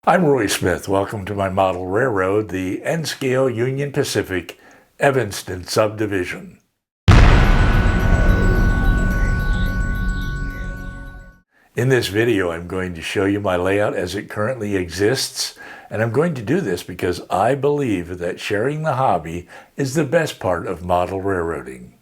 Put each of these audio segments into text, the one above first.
I'm Roy Smith. Welcome to my model railroad, the N-Scale Union Pacific Evanston Subdivision. In this video, I'm going to show you my layout as it currently exists, and I'm going to do this because I believe that sharing the hobby is the best part of model railroading.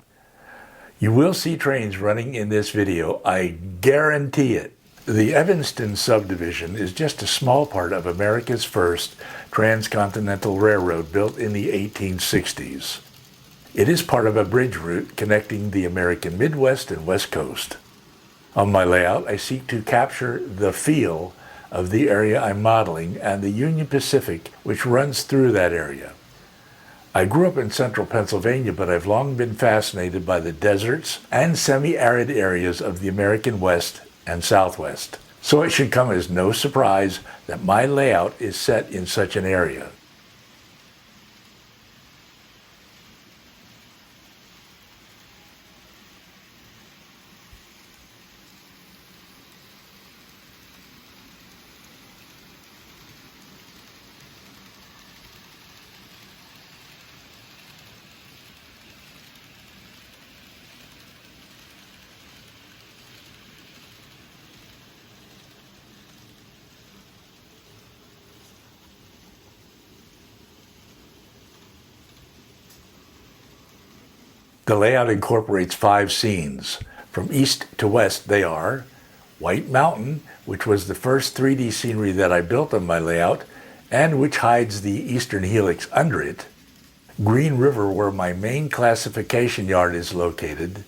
You will see trains running in this video, I guarantee it. The Evanston Subdivision is just a small part of America's first transcontinental railroad built in the 1860s. It is part of a bridge route connecting the American Midwest and West Coast. On my layout, I seek to capture the feel of the area I'm modeling and the Union Pacific which runs through that area. I grew up in central Pennsylvania, but I've long been fascinated by the deserts and semi-arid areas of the American West and Southwest. So it should come as no surprise that my layout is set in such an area. The layout incorporates 5 scenes. From east to west they are White Mountain, which was the first 3D scenery that I built on my layout and which hides the eastern helix under it. Green River, where my main classification yard is located.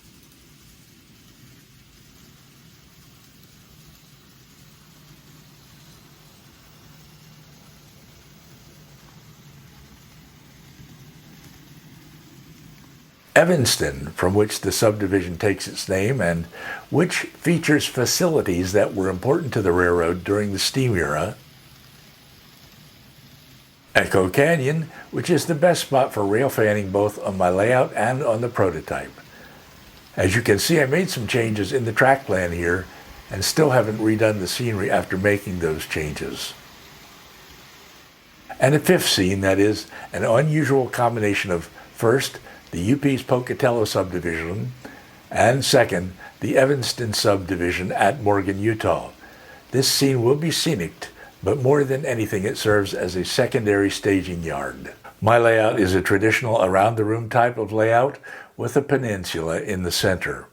Evanston, from which the subdivision takes its name and which features facilities that were important to the railroad during the steam era. Echo Canyon, which is the best spot for rail fanning both on my layout and on the prototype. As you can see, I made some changes in the track plan here and still haven't redone the scenery after making those changes. And a 5th scene that is an unusual combination of, first, the UP's Pocatello subdivision, and second, the Evanston subdivision at Morgan, Utah. This scene will be scenic, but more than anything it serves as a secondary staging yard. My layout is a traditional around-the-room type of layout with a peninsula in the center.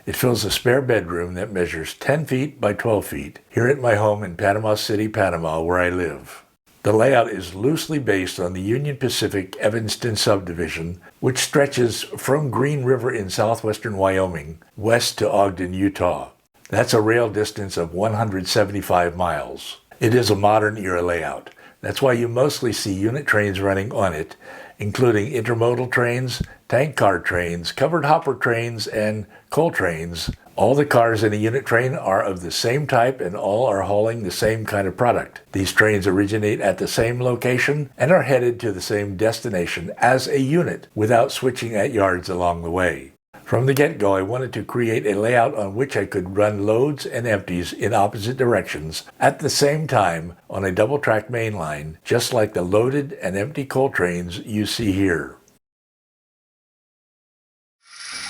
It fills a spare bedroom that measures 10 feet by 12 feet here at my home in Panama City, Panama, where I live. The layout is loosely based on the Union Pacific Evanston subdivision, which stretches from Green River in southwestern Wyoming west to Ogden, Utah. That's a rail distance of 175 miles. It is a modern era layout. That's why you mostly see unit trains running on it, including intermodal trains, tank car trains, covered hopper trains, and coal trains. All the cars in a unit train are of the same type and all are hauling the same kind of product. These trains originate at the same location and are headed to the same destination as a unit without switching at yards along the way. From the get-go, I wanted to create a layout on which I could run loads and empties in opposite directions at the same time on a double-track main line, just like the loaded and empty coal trains you see here.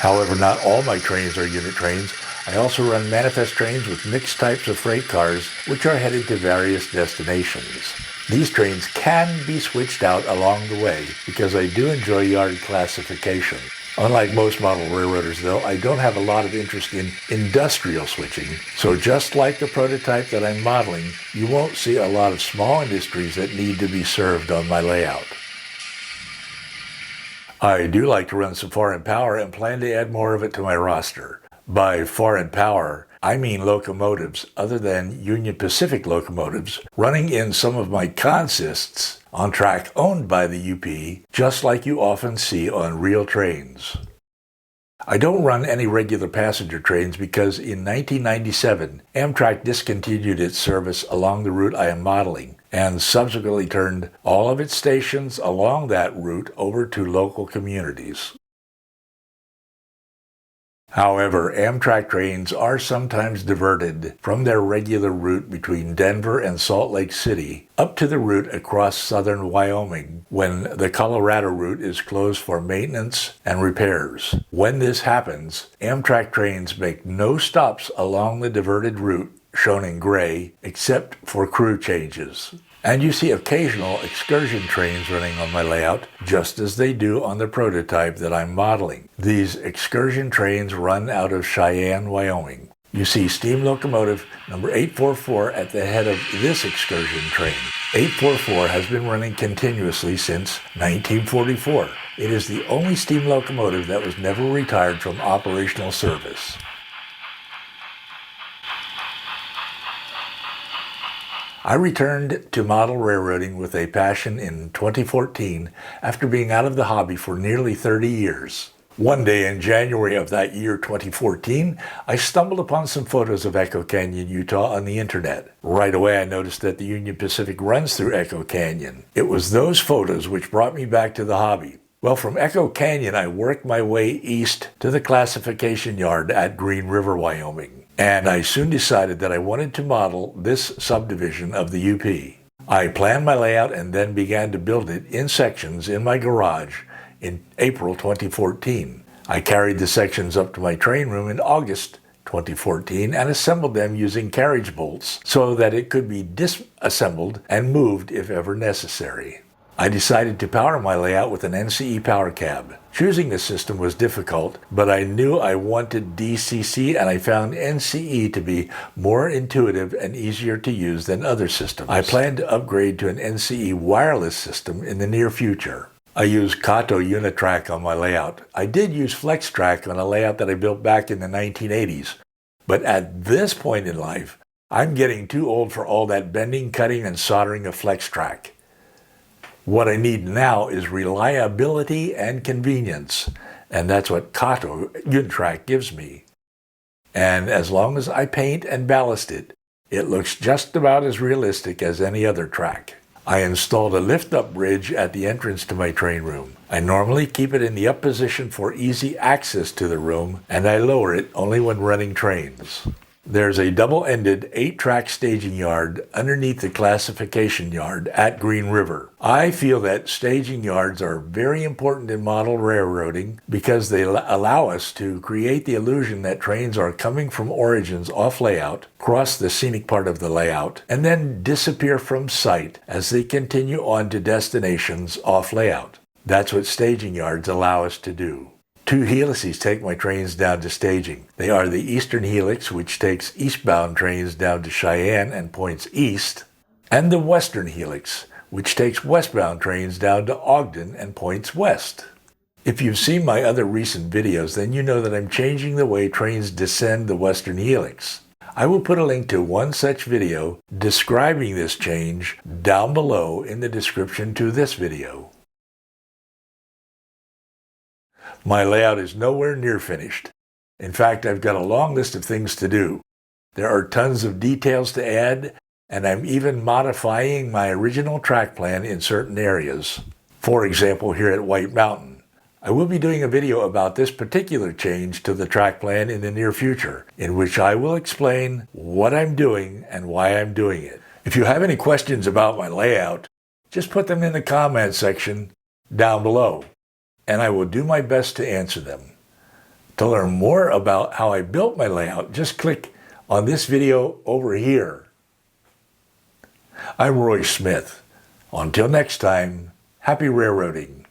However, not all my trains are unit trains. I also run manifest trains with mixed types of freight cars, which are headed to various destinations. These trains can be switched out along the way because I do enjoy yard classification. Unlike most model railroaders, though, I don't have a lot of interest in industrial switching, so just like the prototype that I'm modeling, you won't see a lot of small industries that need to be served on my layout. I do like to run some foreign power and plan to add more of it to my roster. By foreign power, I mean locomotives other than Union Pacific locomotives running in some of my consists on track owned by the UP, just like you often see on real trains. I don't run any regular passenger trains because in 1997, Amtrak discontinued its service along the route I am modeling and subsequently turned all of its stations along that route over to local communities. However, Amtrak trains are sometimes diverted from their regular route between Denver and Salt Lake City up to the route across southern Wyoming when the Colorado route is closed for maintenance and repairs. When this happens, Amtrak trains make no stops along the diverted route, shown in gray, except for crew changes. And you see occasional excursion trains running on my layout, just as they do on the prototype that I'm modeling. These excursion trains run out of Cheyenne, Wyoming. You see steam locomotive number 844 at the head of this excursion train. 844 has been running continuously since 1944. It is the only steam locomotive that was never retired from operational service. I returned to model railroading with a passion in 2014 after being out of the hobby for nearly 30 years. One day in January of that year, 2014, I stumbled upon some photos of Echo Canyon, Utah on the internet. Right away I noticed that the Union Pacific runs through Echo Canyon. It was those photos which brought me back to the hobby. Well, from Echo Canyon I worked my way east to the classification yard at Green River, Wyoming. And I soon decided that I wanted to model this subdivision of the UP. I planned my layout and then began to build it in sections in my garage in April 2014. I carried the sections up to my train room in August 2014 and assembled them using carriage bolts so that it could be disassembled and moved if ever necessary. I decided to power my layout with an NCE power cab. Choosing the system was difficult, but I knew I wanted DCC and I found NCE to be more intuitive and easier to use than other systems. I plan to upgrade to an NCE wireless system in the near future. I use Kato Unitrack on my layout. I did use FlexTrack on a layout that I built back in the 1980s, but at this point in life, I'm getting too old for all that bending, cutting, and soldering of FlexTrack. What I need now is reliability and convenience, and that's what Kato Unitrack gives me. And as long as I paint and ballast it, it looks just about as realistic as any other track. I installed a lift-up bridge at the entrance to my train room. I normally keep it in the up position for easy access to the room, and I lower it only when running trains. There's a double-ended 8-track staging yard underneath the classification yard at Green River. I feel that staging yards are very important in model railroading because they allow us to create the illusion that trains are coming from origins off layout, cross the scenic part of the layout, and then disappear from sight as they continue on to destinations off layout. That's what staging yards allow us to do. 2 helices take my trains down to staging. They are the Eastern Helix, which takes eastbound trains down to Cheyenne and points east, and the Western Helix, which takes westbound trains down to Ogden and points west. If you've seen my other recent videos, then you know that I'm changing the way trains descend the Western Helix. I will put a link to one such video describing this change down below in the description to this video. My layout is nowhere near finished. In fact, I've got a long list of things to do. There are tons of details to add, and I'm even modifying my original track plan in certain areas. For example, here at White Mountain. I will be doing a video about this particular change to the track plan in the near future, in which I will explain what I'm doing and why I'm doing it. If you have any questions about my layout, just put them in the comment section down below, and I will do my best to answer them. To learn more about how I built my layout, just click on this video over here. I'm Roy Smith. Until next time, happy railroading.